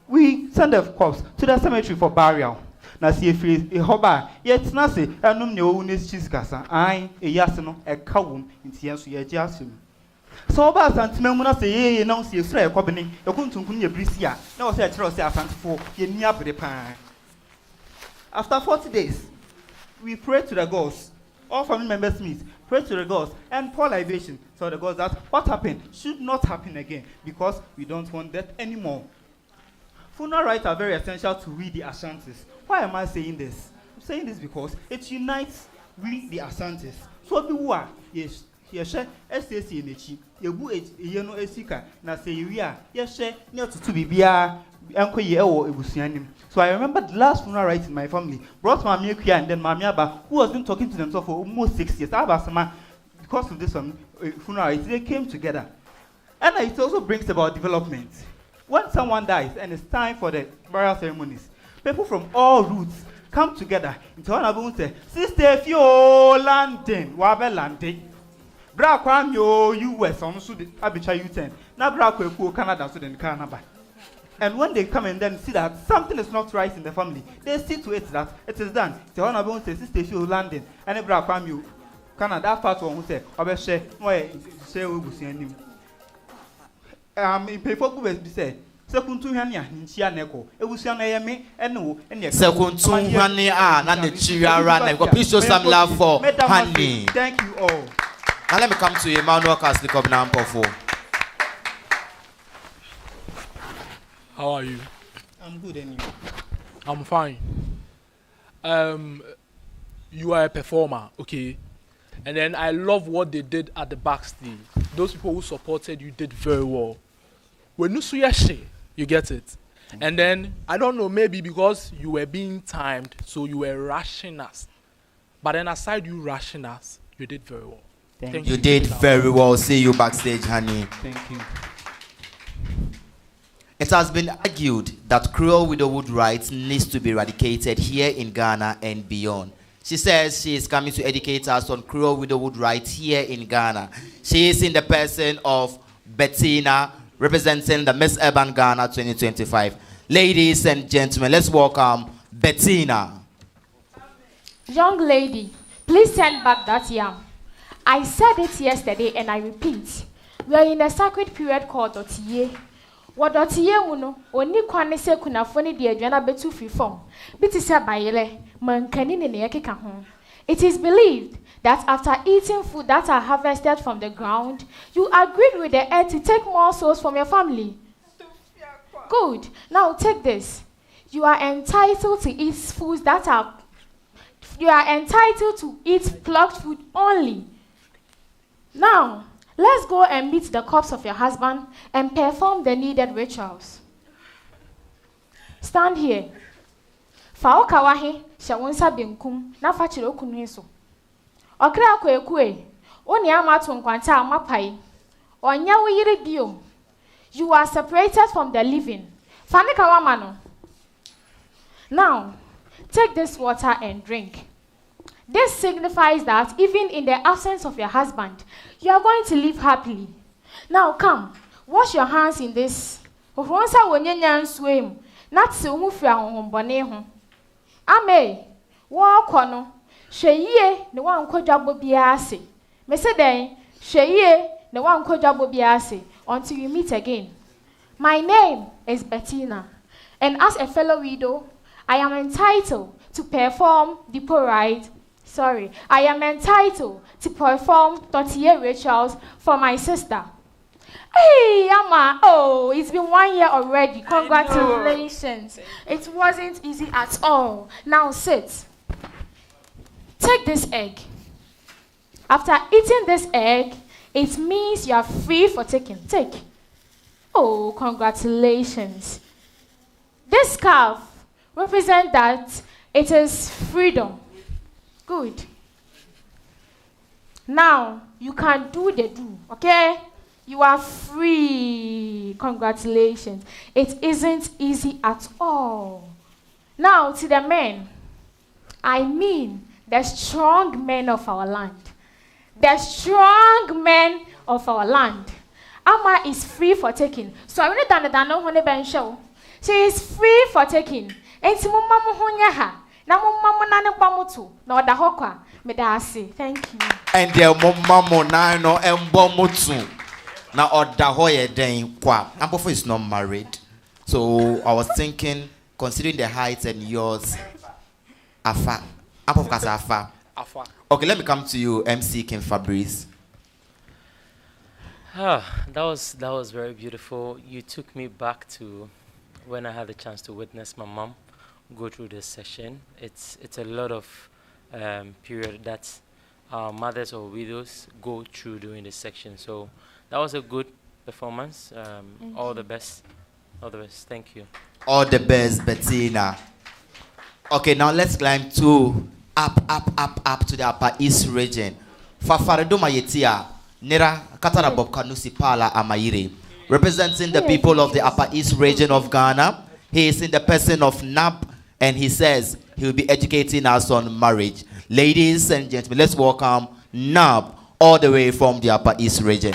we send the corpse to the cemetery for burial. Now see if a hoba, yet Nasi, and no unis chiscasa, a yasino, a cowum, in Tiasu Yajasim. So about Santimuna say, no, see a flare cobbing, a kuntum brisia, no, say a trust for ye near the pine. After 40 days, we pray to the gods. All family members meet, pray to the gods, and pour libation. So the gods that what happened should not happen again, because we don't want that anymore. Funeral rites are very essential to we the Ashantis. Why am I saying this? I'm saying this because it unites we the Ashantis. So the war, yes, yɛhwɛ ɛsiesie n'akyi yɛbu ɛyɛ no asika na sɛ yɛwie a yɛhwɛ ne ɔtoto biribiara ɛnkɔ yie ɛwɔ ebusua nim. So I remember the last funeral right in my family brought Mami Ekuya and then Mami Aba, who has been talking to themselves for almost 6 years. Abasama, because of this funeral right, they came together. And it also brings about development. When someone dies and it's time for the burial ceremonies, people from all roots come together into one of them say, Sister, if you landing, wabe landing. Bra kwam yo US on so the Abicha U10. Na bra kweku Canada so then Canada. And when they come and then see that something is not right in the family, they see to it that it is done. The one of them says, Sister, if you landing, and bra kwam you Canada, that part one who say, Obe share, share ubusi in paper be say, Sekuntu Hania, Nchia Neko, Ebusian Ayame, and no, and Sekuntu Hania, and the Chiriara. Please show some love for Honey. Thank you all. Now let me come to Emmanuel Catholic of Nampo. How are you? I'm good, and you? I'm fine. You are a performer, okay? And then I love what they did at the backstage. Those people who supported you did very well. When you see you get it. And then, I don't know, maybe because you were being timed, so you were rushing us. But then aside you rushing us, you did very well. Thank you. You did very well. See you backstage, honey. Thank you. It has been argued that cruel widowhood rights needs to be eradicated here in Ghana and beyond. She says she is coming to educate us on cruel widowhood rights here in Ghana. She is in the person of Bettina, representing the Miss Urban Ghana 2025. Ladies and gentlemen, let's welcome Bettina. Young lady, please send back that yam. I said it yesterday and I repeat. We are in a sacred period called Otiye. What Otiye uno, oni kwane se kuna foni di adwana betu free form. Biti se bayele, mankani ne yeke kahon. It is believed that after eating food that are harvested from the ground, you agreed with the earth to take more souls from your family. Good. Now take this. You are entitled to eat foods that are... You are entitled to eat plucked food only. Now, let's go and meet the corpse of your husband and perform the needed rituals. Stand here. Faoka wahi, shawunsa binkum, na fachiro kunweso. Okra kwekwe, oni amatu nkwanta amapai. Onya wiyiri biom. You are separated from the living. Fanika wamano. Now, take this water and drink. This signifies that even in the absence of your husband, you are going to live happily. Now come, wash your hands in this. Once I swim, not so move your Ame, walk on. Sheye, the one kojabo biase. Mesede, Sheye, the one kojabo biase. Until you meet again. My name is Bettina, and as a fellow widow, I am entitled to perform the rite. I am entitled to perform 30-year rituals for my sister. Hey, Amma, oh, it's been 1 year already. Congratulations. It wasn't easy at all. Now sit. Take this egg. After eating this egg, it means you are free for taking. Take. Oh, congratulations. This scarf represents that it is freedom. Good. Now, you can do the do, okay? You are free. Congratulations. It isn't easy at all. Now, to the men, I mean the strong men of our land. The strong men of our land. Amma is free for taking. So I really don't know when the show. She is free for taking. And to mama muhunya na mama nane pamutu na oda hokwa medasi. Thank you. And the mama na no embo mutu na oda hoye den kwa. Ampofo is not married, so I was thinking, considering the height and yours, afa. Ampofo kasa afa. Afa. Okay, let me come to you, MC King Fabrice. That was very beautiful. You took me back to when I had the chance to witness my mom go through this session. It's a lot of period that mothers or widows go through during this section. So that was a good performance. All the best. All the best. Thank you. All the best, Bettina. Okay, now let's climb up to the Upper East region. Fafaredo Mayetia, Nera Katara Bob Kanusi Pala Amayiri, representing the people of the Upper East region of Ghana. He is in the person of Nab, and he says he will be educating us on marriage. Ladies and gentlemen, let's welcome Nab, all the way from the Upper East region.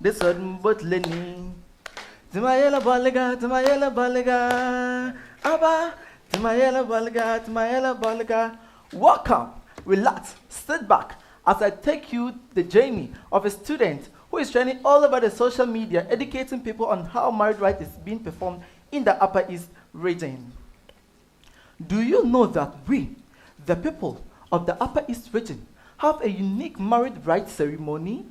This one but Lenny. Timayela Balaga, Abba, Timayela Balaga. Welcome, relax, sit back as I take you the journey of a student who is training all over the social media, educating people on how marriage rite is being performed in the Upper East region. Do you know that we, the people of the Upper East region, have a unique marriage rite ceremony?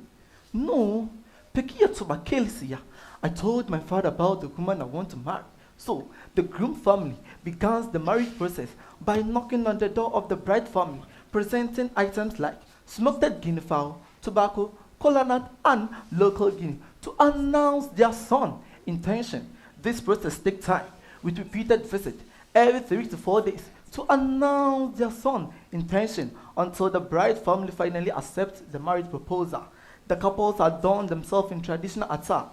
No. I told my father about the woman I want to marry. So the groom family begins the marriage process by knocking on the door of the bride family, presenting items like smoked guinea fowl, tobacco, kola nut, and local guinea to announce their son's intention. This process takes time with repeated visits every 3 to 4 days to announce their son's intention until the bride family finally accepts the marriage proposal. The couples adorn themselves in traditional attire,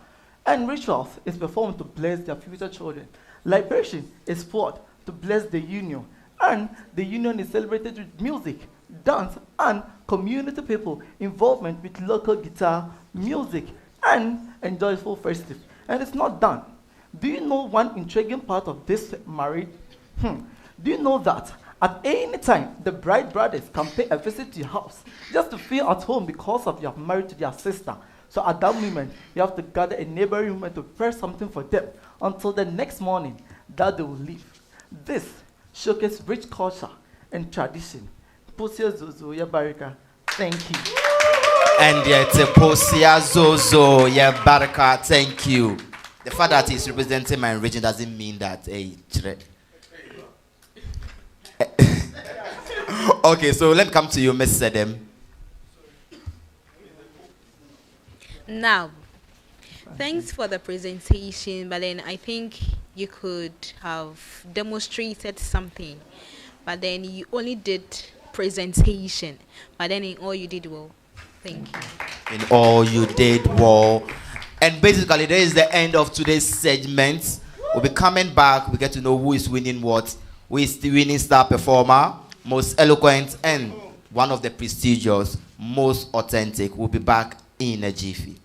and rituals is performed to bless their future children. Libation is poured to bless the union, and the union is celebrated with music, dance, and community people involvement with local guitar, music, and a joyful festive. And it's not done. Do you know one intriguing part of this marriage? Do you know that at any time, the bride brothers can pay a visit to your house just to feel at home because of your marriage to their sister? So at that moment, you have to gather a neighboring woman to prepare something for them until the next morning that they will leave. This showcases rich culture and tradition. Posia Zozo Yabarika, thank you. And yet, Posia Zozo Yabarika, thank you. The fact that he's representing my region doesn't mean that. Okay, so let me come to you, Miss Sedem. Now, thanks for the presentation, but then I think you could have demonstrated something, but then you only did presentation, but then in all you did well. Thank you. In all you did well. And basically, that is the end of today's segment. We'll be coming back. We get to know who is winning what, who is the winning star performer, most eloquent, and one of the prestigious, most authentic. We'll be back in a jiffy.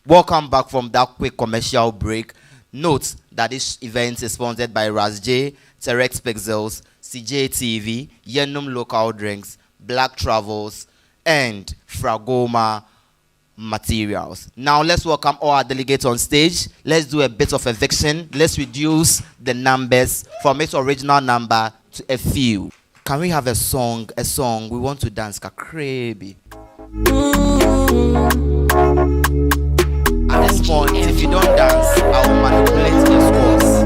Welcome back from that quick commercial break. Note that this event is sponsored by Ras J, Terex Pixels, CJ TV, Yenum Local Drinks, Black Travels, and Fragoma Materials. Now let's welcome all our delegates on stage. Let's do a bit of eviction. Let's reduce the numbers from its original number to a few. Can we have a song? We want to dance crazy. At this point, if you don't dance, I will manipulate the scores.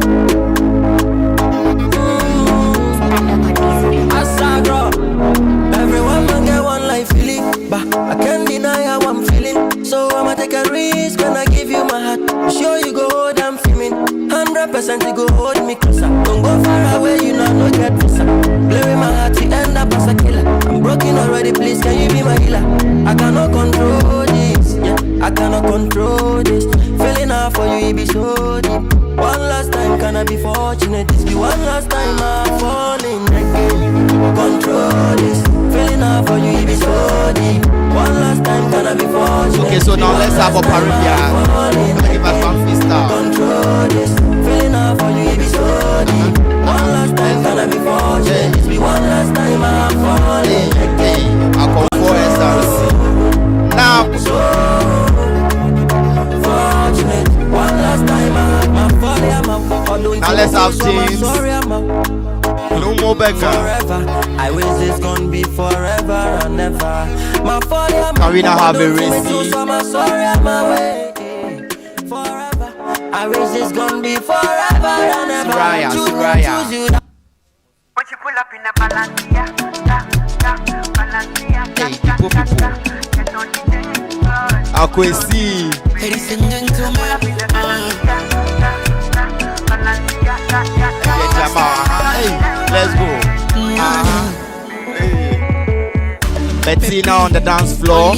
Everyone man get one life feeling, but I can't deny how I'm feeling. So I'ma take a risk and I give you my heart. I'm sure you go hold I'm feeling. 100% you go hold me closer. Don't go far away, you know no get visa. Play with my heart, you end up as a killer. I'm broken already, please can you be my healer? I cannot control this, yeah, I cannot control this. Feeling out for you, it be so deep. One last time, can I be fortunate? This be one last time I'm falling again. Control this. Feeling out for you, it be so deep. One last time, can I be fortunate? Okay, so now let's have a parody. Give us one freestyle. Control this. Feeling out for you, it be so deep. One last time, can I be fortunate? This be one last time I'm falling again. I'll call for SRC. Now, fortunate. One last time I'm falling. Now let's have James. No more beggar. Forever. I wish this gonna be forever and ever. My father, can we now have a race? So I'm sorry on my way. Forever. I wish this gonna be forever and ever. Suraya, Choose Suraya. you. Hey, people. Akwesi. Ladies and gentlemen, Yeah, Jamal. Hey, let's go. Hey. Bettina on the dance floor.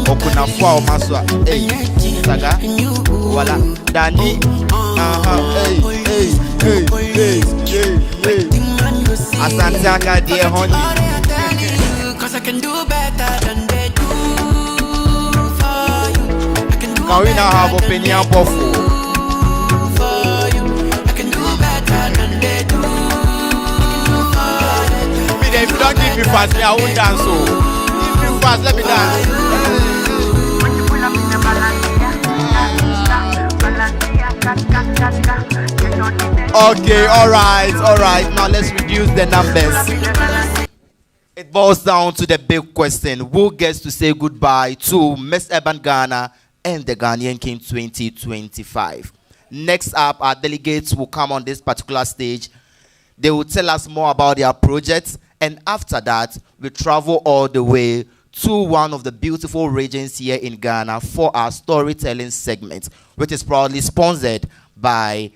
Okuna fwa maswa. Hey, Saga. Voila. Danny. Hey, hey, hey, hey, hey, hey. Asante Akadie, honey. cause I can do better than they do for you. I can do Can we now have opinion buffalo? for you. I can do better than they do for you. Me, if you don't give me fast, me, I won't dance. So, give me fast, let me dance. Okay, all right. Now let's reduce the numbers. It boils down to the big question: who gets to say goodbye to Miss Urban Ghana and the Ghanaian King 2025? Next up, our delegates will come on this particular stage. They will tell us more about their projects, and after that, we travel all the way to one of the beautiful regions here in Ghana for our storytelling segment, which is proudly sponsored by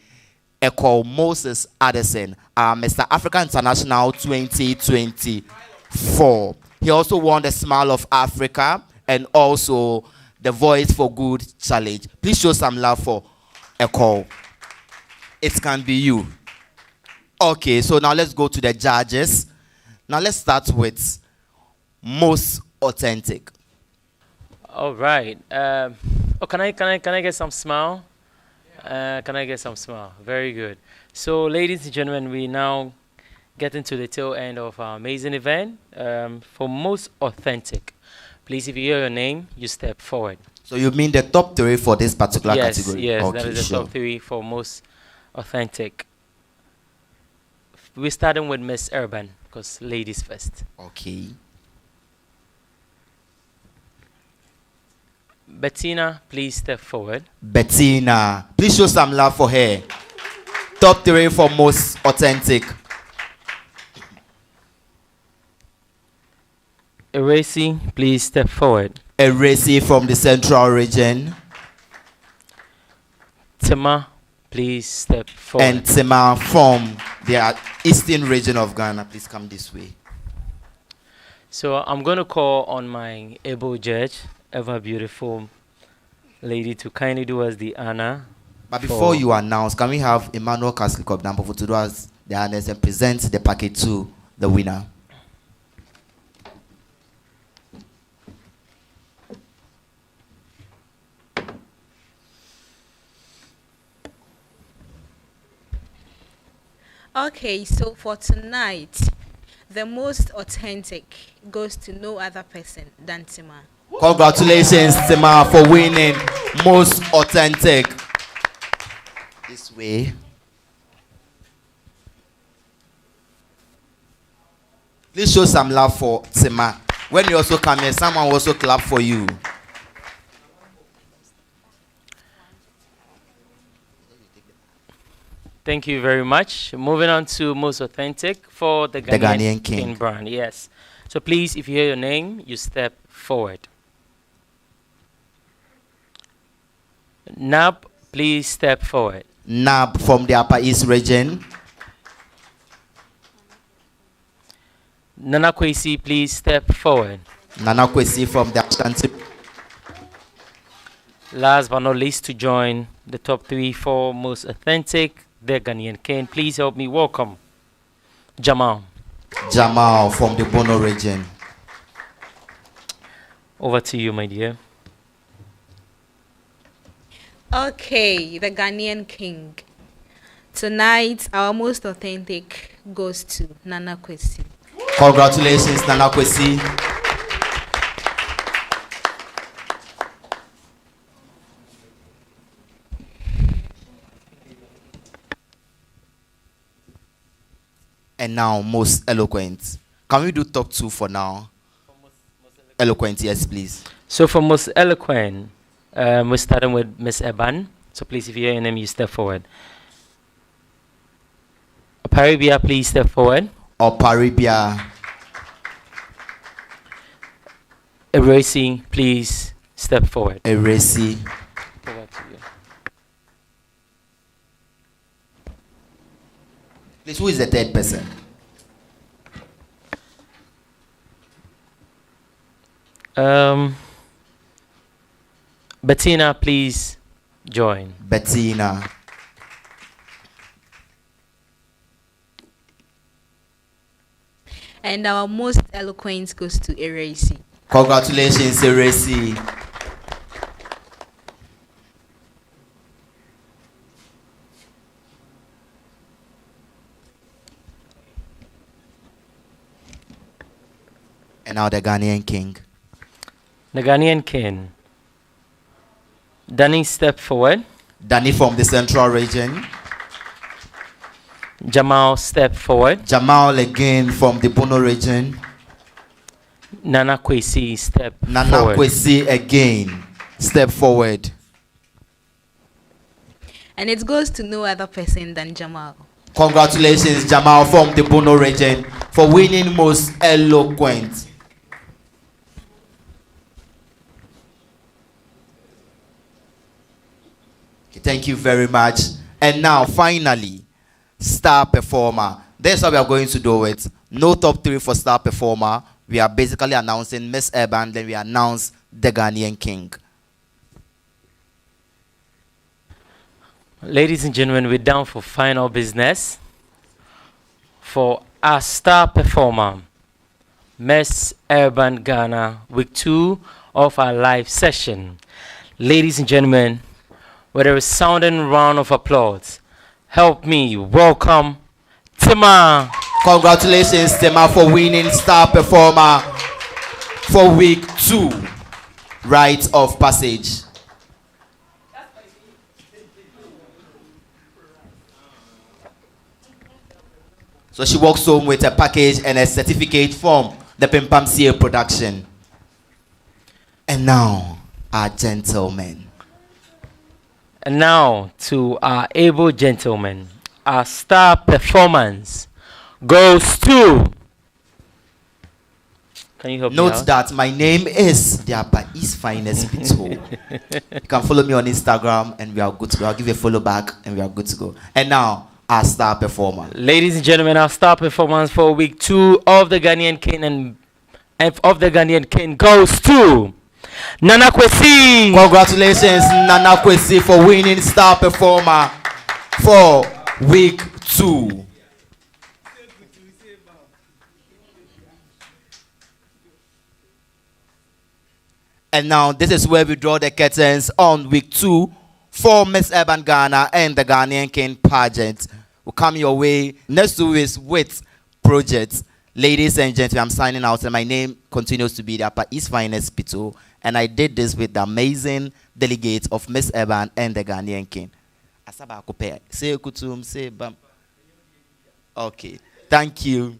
Echo Moses Addison, Mr. Africa International 2024. He also won the Smile of Africa and also the Voice for Good Challenge. Please show some love for Echo. It can be you. Okay, so now let's go to the judges. Now let's start with most authentic. All right. Can I get some smile? Can I get some smile? Very good. So, ladies and gentlemen, we now get into the tail end of our amazing event. For most authentic, please, if you hear your name, you step forward. So you mean the top 3 for this particular category? Yes, okay, that is the sure. top 3 for most authentic. We're starting with Miss Urban, because ladies first. Okay. Bettina, please step forward. Bettina, please show some love for her. Top 3 for most authentic. Erasi, please step forward. Erasi from the central region. Tema, please step forward. And Tema from the eastern region of Ghana. Please come this way. So I'm going to call on my able judge, ever beautiful lady, to kindly do us the honor. But before you announce, can we have Emmanuel Kaslik of Dampo to do us the honors and present the packet to the winner? Okay, so for tonight, the most authentic goes to no other person than Tima. Congratulations, Tima, for winning most authentic. This way. Please show some love for Tima. When you also come here, someone will also clap for you. Thank you very much. Moving on to most authentic for the Ghanaian King brand. Yes. So please, if you hear your name, you step forward. Nab, please step forward. Nab from the Upper East region. Nana Kwesi, please step forward. Nana Kwesi from the Ashanti. Last but not least, to join the top 3 for most authentic, the Ghanaian King. Please help me welcome Jamal. Jamal from the Bono region. Over to you, my dear. Okay, the Ghanaian King. Tonight, our most authentic goes to Nana Kwesi. Congratulations, Nana Kwesi. And now, most eloquent. Can we do top 2 for now? Eloquent, yes, please. So for most eloquent, we're starting with Miss Eban. So please, if you hear your name, you step forward. Paribia, please step forward. Paribia. Erasi, please step forward. Erasi. Forward to you. Please, who is the third person? Bettina, please join. Bettina. And our most eloquent goes to Erasi. Congratulations, Erasi. And now the Ghanaian king. The Ghanaian king. Danny, step forward. Danny from the central region. Jamal, step forward. Jamal again from the Bono region. Nana Kwesi, step forward. Nana Kwesi again, step forward. And it goes to no other person than Jamal. Congratulations, Jamal from the Bono region, for winning most eloquent. Thank you very much. And now, finally, star performer. That's what we are going to do it. No top 3 for star performer. We are basically announcing Miss Eban, then we announce the Ghanaian king. Ladies and gentlemen, we're down for final business. For our star performer, Miss Eban Ghana, week 2 of our live session. Ladies and gentlemen, with a resounding round of applause, help me welcome Tima. Congratulations, Tima, for winning star performer for week 2, Rite of Passage. So she walks home with a package and a certificate from the Pimpam CA production. And now, our gentlemen. And now to our able gentlemen, our star performance goes to. Can you help me Note out? that my name is the Upper East Finest Pito. You can follow me on Instagram and we are good to go. I'll give you a follow back and we are good to go. And now, our star performer. Ladies and gentlemen, our star performance for week 2 of the Ghanaian King and of the Ghanaian King goes to Nana Kwesi. Congratulations, Nana Kwesi, for winning star performer for week 2. And now this is where we draw the curtains on week 2 for Miss Eban Ghana and the Ghanaian King pageant. Will come your way next 2 weeks with projects. Ladies and gentlemen, I'm signing out, and my name continues to be the Upper East Finest Pito. And I did this with the amazing delegates of Miss Eban and the Ghanaian King. Asaba Akupe. Say kutum, say bam. Okay. Thank you.